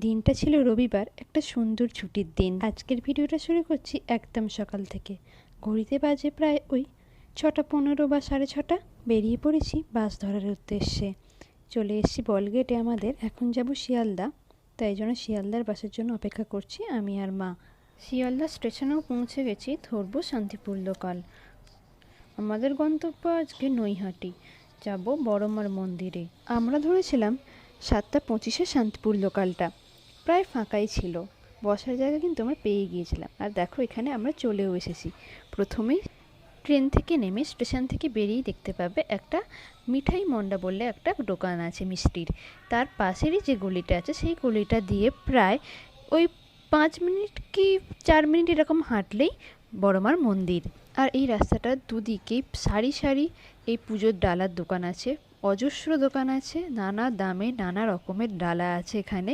দিনটা ছিল রবিবার, একটা সুন্দর ছুটির দিন। আজকের ভিডিওটা শুরু করছি একদম সকাল থেকে। ঘড়িতে বাজে প্রায় ওই 6:15 বা 6:30। বেরিয়ে পড়েছি বাস ধরার উদ্দেশ্যে। চলে এসেছি বলগেটে আমাদের। এখন যাব শিয়ালদা, তাই জন্য শিয়ালদার বাসের জন্য অপেক্ষা করছি আমি আর মা। শিয়ালদা স্টেশনেও পৌঁছে গেছি, ধরবো শান্তিপুর লোকাল। আমাদের গন্তব্য আজকে নৈহাটি, যাব বড়মার মন্দিরে। আমরা ধরেছিলাম 7:25-এ শান্তিপুর লোকালটা। প্রায় ফাঁকাই ছিল, বসার জায়গা কিন্তু আমরা পেয়ে গিয়েছিলাম। আর দেখো এখানে আমরা চলেও এসেছি। প্রথমেই ট্রেন থেকে নেমে স্টেশন থেকে বেরিয়ে দেখতে পাবে একটা মিঠাই মন্ডা বললে একটা দোকান আছে মিষ্টির। তার পাশেরই যে গলিটা আছে সেই গলিটা দিয়ে প্রায় ওই 5 মিনিট কি 4 মিনিট এরকম হাঁটলেই বড়মার মন্দির। আর এই রাস্তাটার দুদিকেই সারি সারি এই পুজোর ডালার দোকান আছে, অজস্র দোকান আছে, নানা দামে নানা রকমের ডালা আছে এখানে।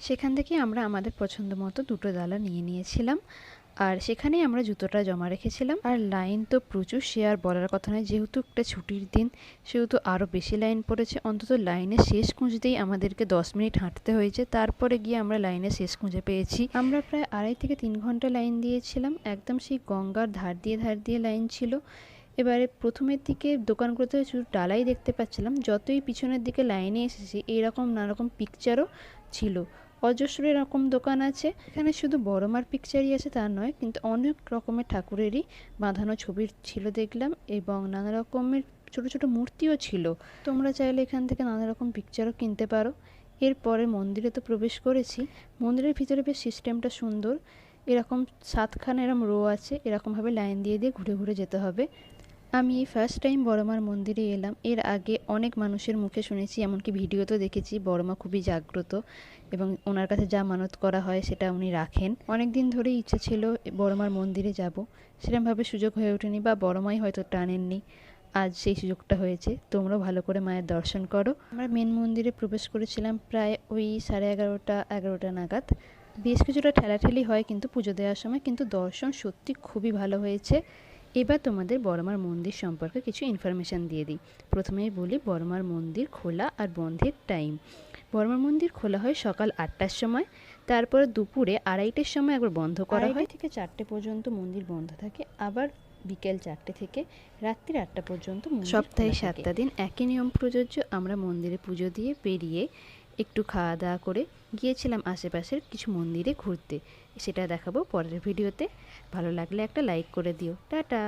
সেখান থেকে আমরা আমাদের পছন্দ মতো দুটো ডালা নিয়ে নিয়েছিলাম, আর সেখানেই আমরা জুতোটা জমা রেখেছিলাম। আর লাইন তো প্রচুর, সে আর বলার কথা নয়। যেহেতু একটা ছুটির দিন সেহেতু আরও বেশি লাইন পড়েছে। অন্তত লাইনের শেষ খুঁজতেই আমাদেরকে 10 মিনিট হাঁটতে হয়েছে, তারপরে গিয়ে আমরা লাইনের শেষ খুঁজে পেয়েছি। আমরা প্রায় 2.5 থেকে 3 ঘন্টা লাইন দিয়েছিলাম। একদম সেই গঙ্গার ধার দিয়ে লাইন ছিল। এবারে প্রথমের দিকে দোকানগুলোতে শুধু ডালাই দেখতে পাচ্ছিলাম, যতই পিছনের দিকে লাইনে এসেছি এইরকম নানারকম পিকচারও ছিল। অজস্র এরকম দোকান আছে। এখানে শুধু বড়মার পিকচারই আছে তা নয়, কিন্তু অনেক রকমের ঠাকুরেরই বাঁধানো ছবি ছিল দেখলাম, এবং নানা রকমের ছোট ছোট মূর্তিও ছিল। তোমরা চাইলে এখান থেকে নানা রকম পিকচারও কিনতে পারো। এরপরে মন্দিরে তো প্রবেশ করেছি। মন্দিরের ভিতরে বেশ সিস্টেমটা সুন্দর। এরকম 7খানা এরকম রো আছে, এরকমভাবে লাইন দিয়ে দিয়ে ঘুরে ঘুরে যেতে হবে। আমি এই ফার্স্ট টাইম বড়মার মন্দিরে এলাম। এর আগে অনেক মানুষের মুখে শুনেছি, এমনকি ভিডিওতেও দেখেছি বড়মা খুবই জাগ্রত এবং ওনার কাছে যা মানত করা হয় সেটা উনি রাখেন। অনেক দিন ধরেই ইচ্ছা ছিল বড়মার মন্দিরে যাব, সেরকমভাবে সুযোগ হয়ে ওঠেনি বা বড়মাই হয়তো টানেননি। আজ সেই সুযোগটা হয়েছে। তোমরাও ভালো করে মায়ের দর্শন করো। আমরা মেন মন্দিরে প্রবেশ করেছিলাম প্রায় ওই 11:30 নাগাদ। বেশ কিছুটা ঠেলাঠেলি হয় কিন্তু পুজো দেওয়ার সময়, কিন্তু দর্শন সত্যি খুবই ভালো হয়েছে। এবার তোমাদের বড়মার মন্দির সম্পর্কে কিছু ইনফরমেশান দিয়ে দিই। প্রথমেই বলি বড়মার মন্দির খোলা আর বন্ধের টাইম। বড়মার মন্দির খোলা হয় সকাল 8টার সময়, তারপরে দুপুরে 2:30-এর সময় একবার বন্ধ করা হয়। 2:30 থেকে 4টে পর্যন্ত মন্দির বন্ধ থাকে, আবার বিকেল 4টে থেকে রাত্রি 8টা পর্যন্ত। সপ্তাহে 7টা দিন একই নিয়ম প্রযোজ্য। আমরা মন্দিরে পুজো দিয়ে বেরিয়ে একটু খাওয়া দাওয়া করে গিয়েছিলাম আশেপাশের কিছু মন্দিরে ঘুরতে। সেটা দেখাবো পরের ভিডিওতে। ভালো লাগলে একটা লাইক করে দিও। টাটা।